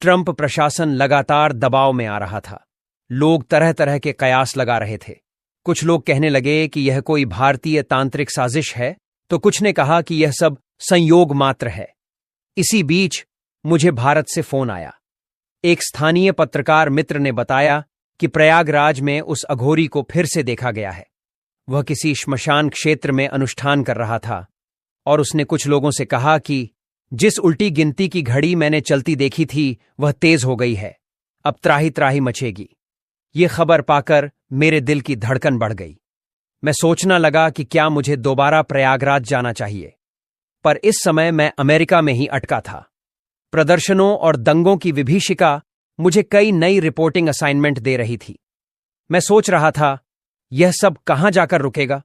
ट्रंप प्रशासन लगातार दबाव में आ रहा था। लोग तरह तरह के कयास लगा रहे थे। कुछ लोग कहने लगे कि यह कोई भारतीय तांत्रिक साजिश है, तो कुछ ने कहा कि यह सब संयोग मात्र है। इसी बीच मुझे भारत से फोन आया। एक स्थानीय पत्रकार मित्र ने बताया कि प्रयागराज में उस अघोरी को फिर से देखा गया है। वह किसी श्मशान क्षेत्र में अनुष्ठान कर रहा था और उसने कुछ लोगों से कहा कि जिस उल्टी गिनती की घड़ी मैंने चलती देखी थी वह तेज हो गई है, अब त्राही त्राही मचेगी। ये खबर पाकर मेरे दिल की धड़कन बढ़ गई। मैं सोचना लगा कि क्या मुझे दोबारा प्रयागराज जाना चाहिए, पर इस समय मैं अमेरिका में ही अटका था। प्रदर्शनों और दंगों की विभीषिका मुझे कई नई रिपोर्टिंग असाइनमेंट दे रही थी। मैं सोच रहा था, यह सब कहां जाकर रुकेगा?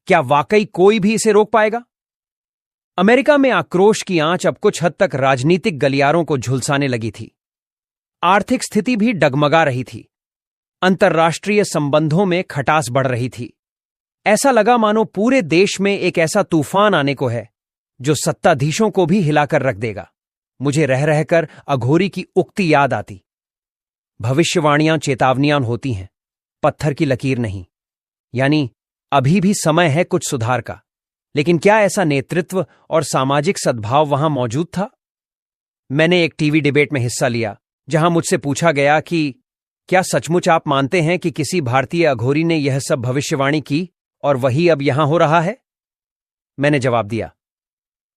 क्या वाकई कोई भी इसे रोक पाएगा? अमेरिका में आक्रोश की आंच अब कुछ हद तक राजनीतिक गलियारों को झुलसाने लगी थी। आर्थिक स्थिति भी डगमगा रही थी। अंतर्राष्ट्रीय संबंधों में खटास बढ़ रही थी। ऐसा लगा मानो पूरे देश में एक ऐसा तूफान आने को है जो सत्ताधीशों को भी हिलाकर रख देगा। मुझे रह रहकर अघोरी की उक्ति याद आती, भविष्यवाणियां चेतावनियां होती हैं, पत्थर की लकीर नहीं। यानी अभी भी समय है कुछ सुधार का। लेकिन क्या ऐसा नेतृत्व और सामाजिक सद्भाव वहां मौजूद था? मैंने एक टीवी डिबेट में हिस्सा लिया जहां मुझसे पूछा गया कि क्या सचमुच आप मानते हैं कि किसी भारतीय अघोरी ने यह सब भविष्यवाणी की और वही अब यहां हो रहा है? मैंने जवाब दिया,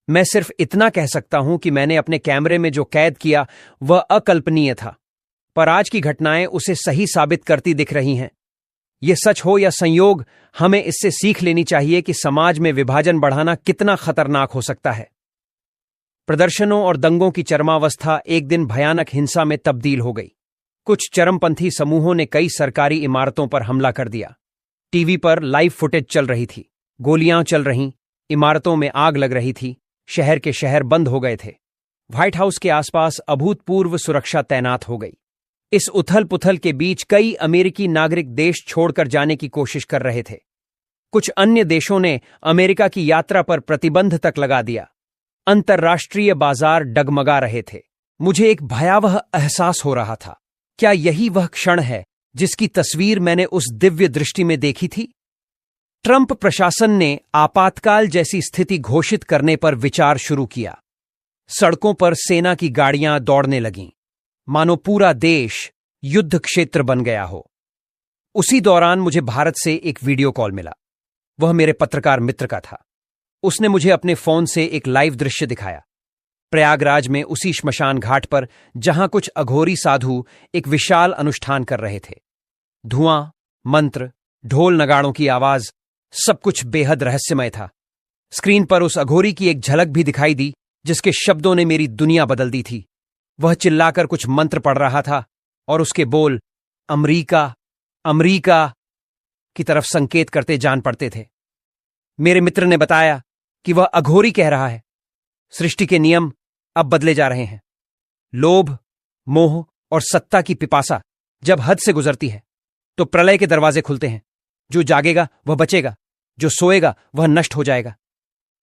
मैं सिर्फ इतना कह सकता हूं कि मैंने अपने कैमरे में जो कैद किया वह अकल्पनीय था, पर आज की घटनाएं उसे सही साबित करती दिख रही हैं। यह सच हो या संयोग, हमें इससे सीख लेनी चाहिए कि समाज में विभाजन बढ़ाना कितना खतरनाक हो सकता है। प्रदर्शनों और दंगों की चरमावस्था एक दिन भयानक हिंसा में तब्दील हो गई। कुछ चरमपंथी समूहों ने कई सरकारी इमारतों पर हमला कर दिया। टीवी पर लाइव फुटेज चल रही थी। गोलियां चल रहीं, इमारतों में आग लग रही थी, शहर के शहर बंद हो गए थे। व्हाइट हाउस के आसपास अभूतपूर्व सुरक्षा तैनात हो गई। इस उथल पुथल के बीच कई अमेरिकी नागरिक देश छोड़कर जाने की कोशिश कर रहे थे। कुछ अन्य देशों ने अमेरिका की यात्रा पर प्रतिबंध तक लगा दिया। अंतर्राष्ट्रीय बाजार डगमगा रहे थे। मुझे एक भयावह एहसास हो रहा था। क्या यही वह क्षण है जिसकी तस्वीर मैंने उस दिव्य दृष्टि में देखी थी? ट्रंप प्रशासन ने आपातकाल जैसी स्थिति घोषित करने पर विचार शुरू किया। सड़कों पर सेना की गाड़ियां दौड़ने लगीं, मानो पूरा देश युद्ध क्षेत्र बन गया हो। उसी दौरान मुझे भारत से एक वीडियो कॉल मिला। वह मेरे पत्रकार मित्र का था। उसने मुझे अपने फोन से एक लाइव दृश्य दिखाया। प्रयागराज में उसी श्मशान घाट पर जहां कुछ अघोरी साधु एक विशाल अनुष्ठान कर रहे थे। धुआं, मंत्र, ढोल नगाड़ों की आवाज, सब कुछ बेहद रहस्यमय था। स्क्रीन पर उस अघोरी की एक झलक भी दिखाई दी जिसके शब्दों ने मेरी दुनिया बदल दी थी। वह चिल्लाकर कुछ मंत्र पढ़ रहा था और उसके बोल अमरीका अमरीका की तरफ संकेत करते जान पड़ते थे। मेरे मित्र ने बताया कि वह अघोरी कह रहा है, सृष्टि के नियम अब बदले जा रहे हैं। लोभ, मोह और सत्ता की पिपासा जब हद से गुजरती है तो प्रलय के दरवाजे खुलते हैं। जो जागेगा वह बचेगा, जो सोएगा वह नष्ट हो जाएगा।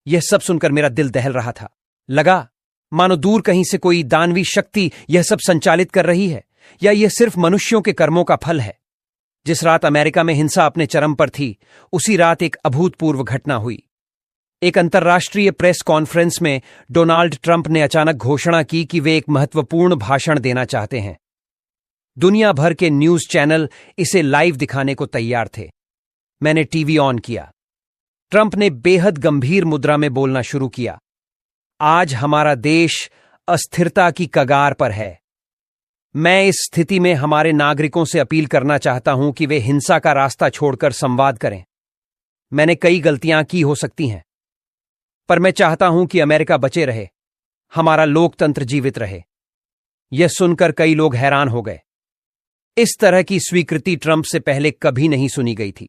यह सब सुनकर मेरा दिल दहल रहा था। लगा मानो दूर कहीं से कोई दानवी शक्ति यह सब संचालित कर रही है, या यह सिर्फ मनुष्यों के कर्मों का फल है। जिस रात अमेरिका में हिंसा अपने चरम पर थी, उसी रात एक अभूतपूर्व घटना हुई। एक अंतर्राष्ट्रीय प्रेस कॉन्फ्रेंस में डोनाल्ड ट्रंप ने अचानक घोषणा की कि वे एक महत्वपूर्ण भाषण देना चाहते हैं। दुनिया भर के न्यूज चैनल इसे लाइव दिखाने को तैयार थे। मैंने टीवी ऑन किया। ट्रंप ने बेहद गंभीर मुद्रा में बोलना शुरू किया। आज हमारा देश अस्थिरता की कगार पर है। मैं इस स्थिति में हमारे नागरिकों से अपील करना चाहता हूं कि वे हिंसा का रास्ता छोड़कर संवाद करें। मैंने कई गलतियां की हो सकती हैं, पर मैं चाहता हूं कि अमेरिका बचे रहे, हमारा लोकतंत्र जीवित रहे। यह सुनकर कई लोग हैरान हो गए। इस तरह की स्वीकृति ट्रंप से पहले कभी नहीं सुनी गई थी।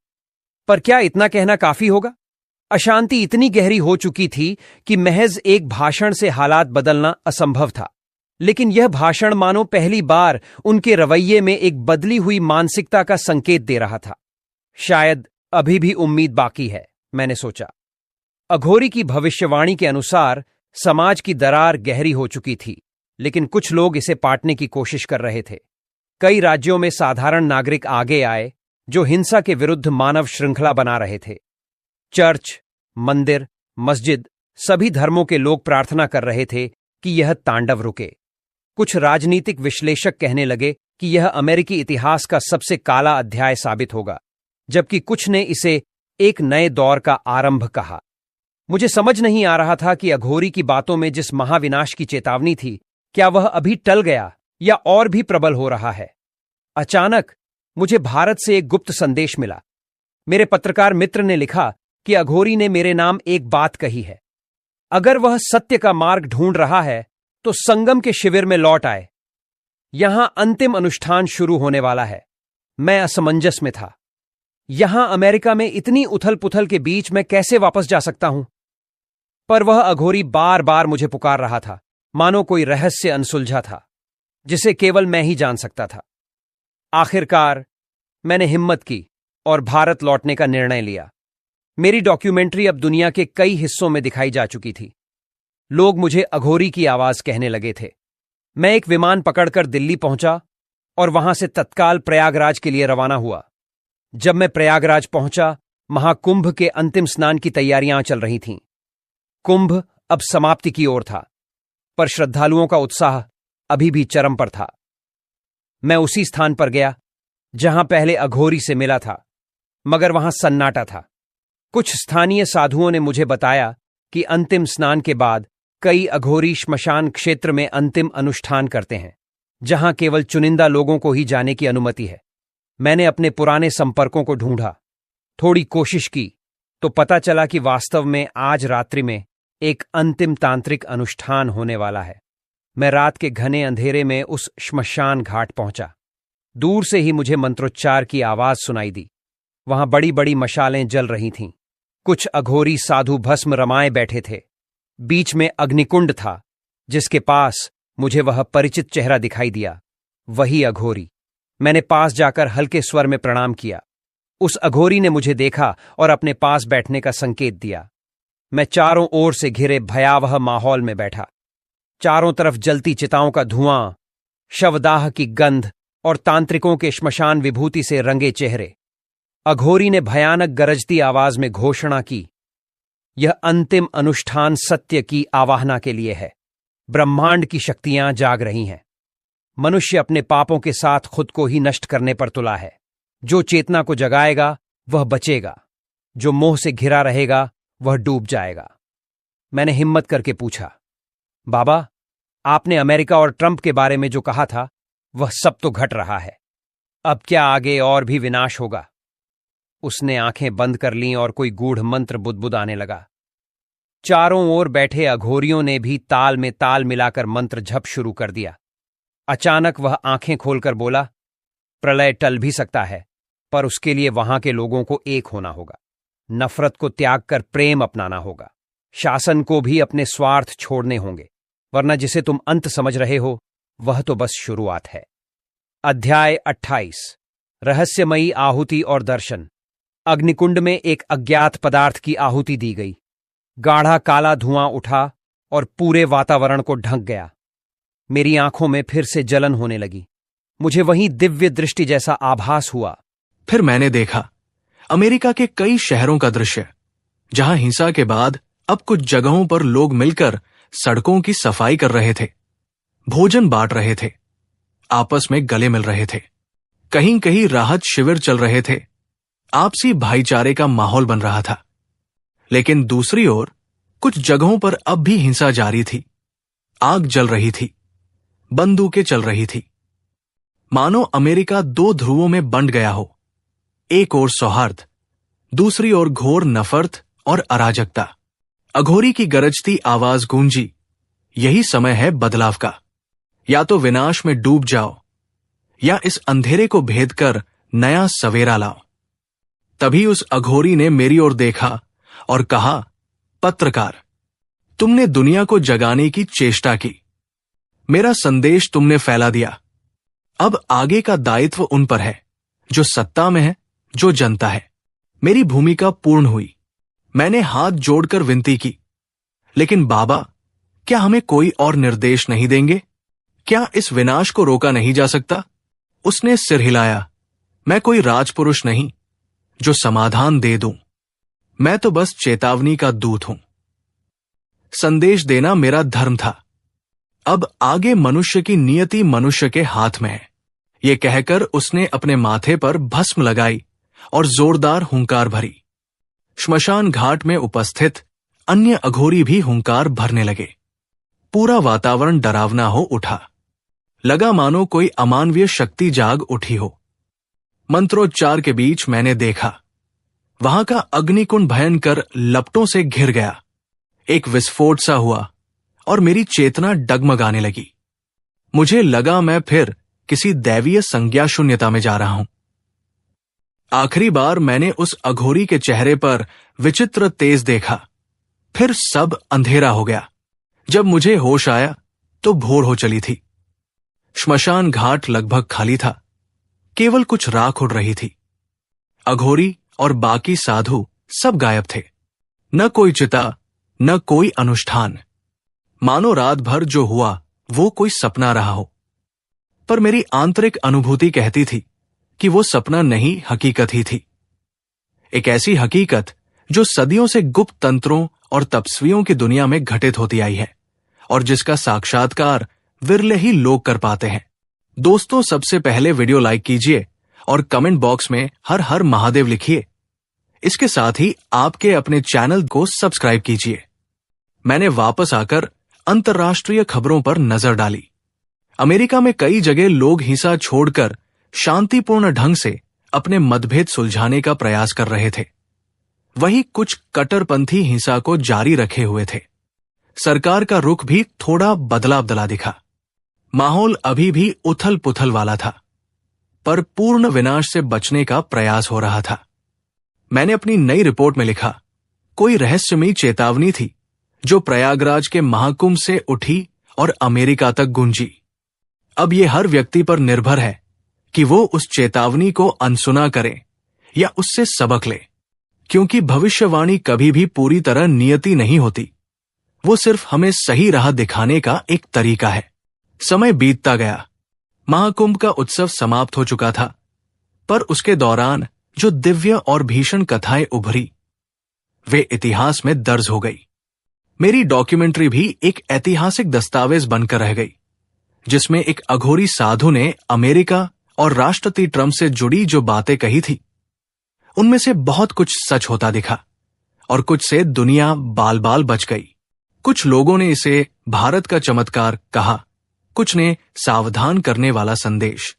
पर क्या इतना कहना काफी होगा? अशांति इतनी गहरी हो चुकी थी कि महज एक भाषण से हालात बदलना असंभव था। लेकिन यह भाषण मानो पहली बार उनके रवैये में एक बदली हुई मानसिकता का संकेत दे रहा था। शायद अभी भी उम्मीद बाकी है, मैंने सोचा। अघोरी की भविष्यवाणी के अनुसार समाज की दरार गहरी हो चुकी थी, लेकिन कुछ लोग इसे पाटने की कोशिश कर रहे थे। कई राज्यों में साधारण नागरिक आगे आए जो हिंसा के विरुद्ध मानव श्रृंखला बना रहे थे। चर्च, मंदिर, मस्जिद, सभी धर्मों के लोग प्रार्थना कर रहे थे कि यह तांडव रुके। कुछ राजनीतिक विश्लेषक कहने लगे कि यह अमेरिकी इतिहास का सबसे काला अध्याय साबित होगा, जबकि कुछ ने इसे एक नए दौर का आरंभ कहा। मुझे समझ नहीं आ रहा था कि अघोरी की बातों में जिस महाविनाश की चेतावनी थी, क्या वह अभी टल गया या और भी प्रबल हो रहा है। अचानक मुझे भारत से एक गुप्त संदेश मिला। मेरे पत्रकार मित्र ने लिखा कि अघोरी ने मेरे नाम एक बात कही है। अगर वह सत्य का मार्ग ढूंढ रहा है तो संगम के शिविर में लौट आए। यहां अंतिम अनुष्ठान शुरू होने वाला है। मैं असमंजस में था। यहां अमेरिका में इतनी उथल पुथल के बीच मैं कैसे वापस जा सकता हूं? पर वह अघोरी बार बार मुझे पुकार रहा था, मानो कोई रहस्य अनसुलझा था जिसे केवल मैं ही जान सकता था। आखिरकार मैंने हिम्मत की और भारत लौटने का निर्णय लिया। मेरी डॉक्यूमेंट्री अब दुनिया के कई हिस्सों में दिखाई जा चुकी थी। लोग मुझे अघोरी की आवाज कहने लगे थे। मैं एक विमान पकड़कर दिल्ली पहुंचा और वहां से तत्काल प्रयागराज के लिए रवाना हुआ। जब मैं प्रयागराज पहुंचा, महाकुंभ के अंतिम स्नान की तैयारियां चल रही थीं। कुंभ अब समाप्ति की ओर था, पर श्रद्धालुओं का उत्साह अभी भी चरम पर था। मैं उसी स्थान पर गया जहां पहले अघोरी से मिला था, मगर वहां सन्नाटा था। कुछ स्थानीय साधुओं ने मुझे बताया कि अंतिम स्नान के बाद कई अघोरी श्मशान क्षेत्र में अंतिम अनुष्ठान करते हैं, जहां केवल चुनिंदा लोगों को ही जाने की अनुमति है। मैंने अपने पुराने संपर्कों को ढूंढा, थोड़ी कोशिश की, तो पता चला कि वास्तव में आज रात्रि में एक अंतिम तांत्रिक अनुष्ठान होने वाला है। मैं रात के घने अंधेरे में उस श्मशान घाट पहुंचा। दूर से ही मुझे मंत्रोच्चार की आवाज सुनाई दी। वहां बड़ी बड़ी मशालें जल रही थीं। कुछ अघोरी साधु भस्म रमाए बैठे थे। बीच में अग्निकुंड था, जिसके पास मुझे वह परिचित चेहरा दिखाई दिया। वही अघोरी। मैंने पास जाकर हल्के स्वर में प्रणाम किया। उस अघोरी ने मुझे देखा और अपने पास बैठने का संकेत दिया। मैं चारों ओर से घिरे भयावह माहौल में बैठा। चारों तरफ जलती चिताओं का धुआं, शवदाह की गंध और तांत्रिकों के श्मशान विभूति से रंगे चेहरे। अघोरी ने भयानक गरजती आवाज में घोषणा की, यह अंतिम अनुष्ठान सत्य की आवाहना के लिए है। ब्रह्मांड की शक्तियां जाग रही हैं। मनुष्य अपने पापों के साथ खुद को ही नष्ट करने पर तुला है। जो चेतना को जगाएगा वह बचेगा, जो मोह से घिरा रहेगा वह डूब जाएगा। मैंने हिम्मत करके पूछा, बाबा, आपने अमेरिका और ट्रंप के बारे में जो कहा था वह सब तो घट रहा है। अब क्या आगे और भी विनाश होगा? उसने आंखें बंद कर लीं और कोई गूढ़ मंत्र बुदबुदाने लगा। चारों ओर बैठे अघोरियों ने भी ताल में ताल मिलाकर मंत्र झप शुरू कर दिया। अचानक वह आंखें खोलकर बोला, प्रलय टल भी सकता है, पर उसके लिए वहां के लोगों को एक होना होगा। नफरत को त्याग कर प्रेम अपनाना होगा। शासन को भी अपने स्वार्थ छोड़ने होंगे, वरना जिसे तुम अंत समझ रहे हो वह तो बस शुरुआत है। अध्याय 28। रहस्यमयी आहुति और दर्शन। अग्निकुंड में एक अज्ञात पदार्थ की आहुति दी गई। गाढ़ा काला धुआं उठा और पूरे वातावरण को ढक गया। मेरी आंखों में फिर से जलन होने लगी। मुझे वहीं दिव्य दृष्टि जैसा आभास हुआ। फिर मैंने देखा अमेरिका के कई शहरों का दृश्य, जहां हिंसा के बाद अब कुछ जगहों पर लोग मिलकर सड़कों की सफाई कर रहे थे, भोजन बांट रहे थे, आपस में गले मिल रहे थे। कहीं कहीं राहत शिविर चल रहे थे। आपसी भाईचारे का माहौल बन रहा था। लेकिन दूसरी ओर कुछ जगहों पर अब भी हिंसा जारी थी। आग जल रही थी, बंदूकें चल रही थी, मानो अमेरिका दो ध्रुवों में बंट गया हो। एक ओर सौहार्द, दूसरी ओर घोर नफरत और अराजकता। अघोरी की गरजती आवाज गूंजी, यही समय है बदलाव का। या तो विनाश में डूब जाओ या इस अंधेरे को भेद कर नया सवेरा लाओ। तभी उस अघोरी ने मेरी ओर देखा और कहा, पत्रकार, तुमने दुनिया को जगाने की चेष्टा की, मेरा संदेश तुमने फैला दिया। अब आगे का दायित्व उन पर है जो सत्ता में है, जो जनता है। मेरी भूमिका पूर्ण हुई। मैंने हाथ जोड़कर विनती की, लेकिन बाबा, क्या हमें कोई और निर्देश नहीं देंगे? क्या इस विनाश को रोका नहीं जा सकता? उसने सिर हिलाया। मैं कोई राजपुरुष नहीं जो समाधान दे दूं। मैं तो बस चेतावनी का दूत हूं। संदेश देना मेरा धर्म था। अब आगे मनुष्य की नियति मनुष्य के हाथ में है। ये कहकर उसने अपने माथे पर भस्म लगाई और जोरदार हुंकार भरी। श्मशान घाट में उपस्थित अन्य अघोरी भी हुंकार भरने लगे। पूरा वातावरण डरावना हो उठा। लगा मानो कोई अमानवीय शक्ति जाग उठी हो। मंत्रोच्चार के बीच मैंने देखा, वहां का अग्निकुंड भयंकर लपटों से घिर गया। एक विस्फोट सा हुआ और मेरी चेतना डगमगाने लगी। मुझे लगा मैं फिर किसी दैवीय संज्ञा शून्यता में जा रहा हूं। आखिरी बार मैंने उस अघोरी के चेहरे पर विचित्र तेज देखा। फिर सब अंधेरा हो गया। जब मुझे होश आया तो भोर हो चली थी। श्मशान घाट लगभग खाली था। केवल कुछ राख उड़ रही थी। अघोरी और बाकी साधु सब गायब थे। न कोई चिता, न कोई अनुष्ठान। मानो रात भर जो हुआ वो कोई सपना रहा हो। पर मेरी आंतरिक अनुभूति कहती थी कि वो सपना नहीं, हकीकत ही थी। एक ऐसी हकीकत जो सदियों से गुप्त तंत्रों और तपस्वियों की दुनिया में घटित होती आई है और जिसका साक्षात्कार विरले ही लोग कर पाते हैं। दोस्तों, सबसे पहले वीडियो लाइक कीजिए और कमेंट बॉक्स में हर हर महादेव लिखिए। इसके साथ ही आपके अपने चैनल को सब्सक्राइब कीजिए। मैंने वापस आकर अंतर्राष्ट्रीय खबरों पर नजर डाली। अमेरिका में कई जगह लोग हिंसा छोड़कर शांतिपूर्ण ढंग से अपने मतभेद सुलझाने का प्रयास कर रहे थे। वहीं कुछ कट्टरपंथी हिंसा को जारी रखे हुए थे। सरकार का रुख भी थोड़ा बदला बदला दिखा। माहौल अभी भी उथल पुथल वाला था, पर पूर्ण विनाश से बचने का प्रयास हो रहा था। मैंने अपनी नई रिपोर्ट में लिखा, कोई रहस्यमयी चेतावनी थी जो प्रयागराज के महाकुंभ से उठी और अमेरिका तक गूंजी। अब यह हर व्यक्ति पर निर्भर है कि वो उस चेतावनी को अनसुना करे या उससे सबक ले, क्योंकि भविष्यवाणी कभी भी पूरी तरह नियति नहीं होती। वो सिर्फ हमें सही राह दिखाने का एक तरीका है। समय बीतता गया। महाकुंभ का उत्सव समाप्त हो चुका था, पर उसके दौरान जो दिव्य और भीषण कथाएं उभरी वे इतिहास में दर्ज हो गई। मेरी डॉक्यूमेंट्री भी एक ऐतिहासिक दस्तावेज बनकर रह गई, जिसमें एक अघोरी साधु ने अमेरिका और राष्ट्रपति ट्रंप से जुड़ी जो बातें कही थी, उनमें से बहुत कुछ सच होता दिखा और कुछ से दुनिया बाल बाल बच गई। कुछ लोगों ने इसे भारत का चमत्कार कहा, कुछ ने सावधान करने वाला संदेश।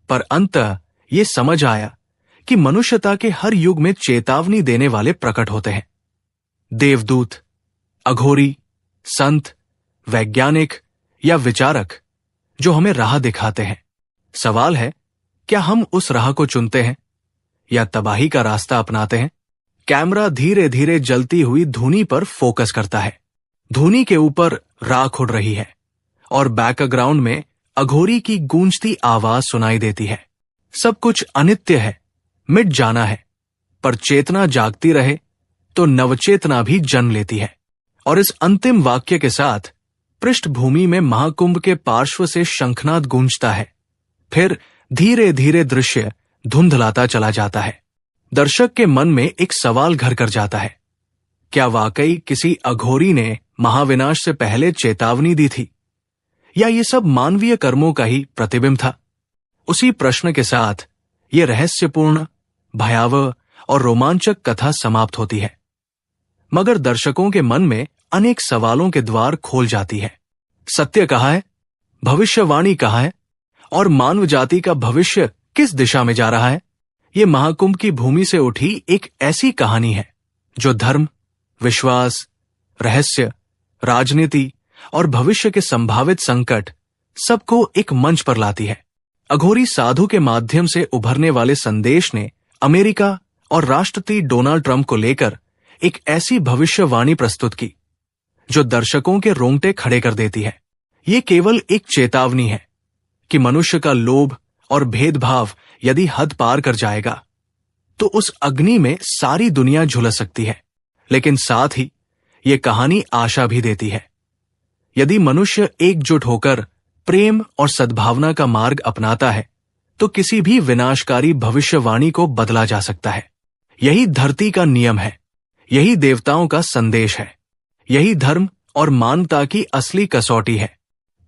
पर अंततः ये समझ आया कि मनुष्यता के हर युग में चेतावनी देने वाले प्रकट होते हैं। देवदूत, अघोरी, संत, वैज्ञानिक या विचारक जो हमें राह दिखाते हैं। सवाल है, क्या हम उस राह को चुनते हैं या तबाही का रास्ता अपनाते हैं? कैमरा धीरे धीरे जलती हुई धूनी पर फोकस करता है। धूनी के ऊपर राख उड़ रही है और बैकग्राउंड में अघोरी की गूंजती आवाज सुनाई देती है। सब कुछ अनित्य है, मिट जाना है, पर चेतना जागती रहे तो नवचेतना भी जन्म लेती है। और इस अंतिम वाक्य के साथ पृष्ठभूमि में महाकुंभ के पार्श्व से शंखनाद गूंजता है। फिर धीरे धीरे दृश्य धुंधलाता चला जाता है। दर्शक के मन में एक सवाल घर कर जाता है, क्या वाकई किसी अघोरी ने महाविनाश से पहले चेतावनी दी थी, या ये सब मानवीय कर्मों का ही प्रतिबिंब था? उसी प्रश्न के साथ ये रहस्यपूर्ण, भयावह और रोमांचक कथा समाप्त होती है। मगर दर्शकों के मन में अनेक सवालों के द्वार खोल जाती है। सत्य कहाँ है, भविष्यवाणी कहाँ है और मानव जाति का भविष्य किस दिशा में जा रहा है? ये महाकुंभ की भूमि से उठी एक ऐसी कहानी है जो धर्म, विश्वास, रहस्य, राजनीति और भविष्य के संभावित संकट सबको एक मंच पर लाती है। अघोरी साधु के माध्यम से उभरने वाले संदेश ने अमेरिका और राष्ट्रपति डोनाल्ड ट्रंप को लेकर एक ऐसी भविष्यवाणी प्रस्तुत की जो दर्शकों के रोंगटे खड़े कर देती है। ये केवल एक चेतावनी है कि मनुष्य का लोभ और भेदभाव यदि हद पार कर जाएगा तो उस अग्नि में सारी दुनिया झुलस सकती है। लेकिन साथ ही ये कहानी आशा भी देती है। यदि मनुष्य एकजुट होकर प्रेम और सद्भावना का मार्ग अपनाता है तो किसी भी विनाशकारी भविष्यवाणी को बदला जा सकता है। यही धरती का नियम है, यही देवताओं का संदेश है, यही धर्म और मानवता की असली कसौटी है।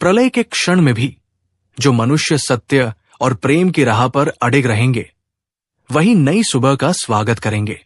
प्रलय के क्षण में भी जो मनुष्य सत्य और प्रेम की राह पर अडिग रहेंगे वही नई सुबह का स्वागत करेंगे।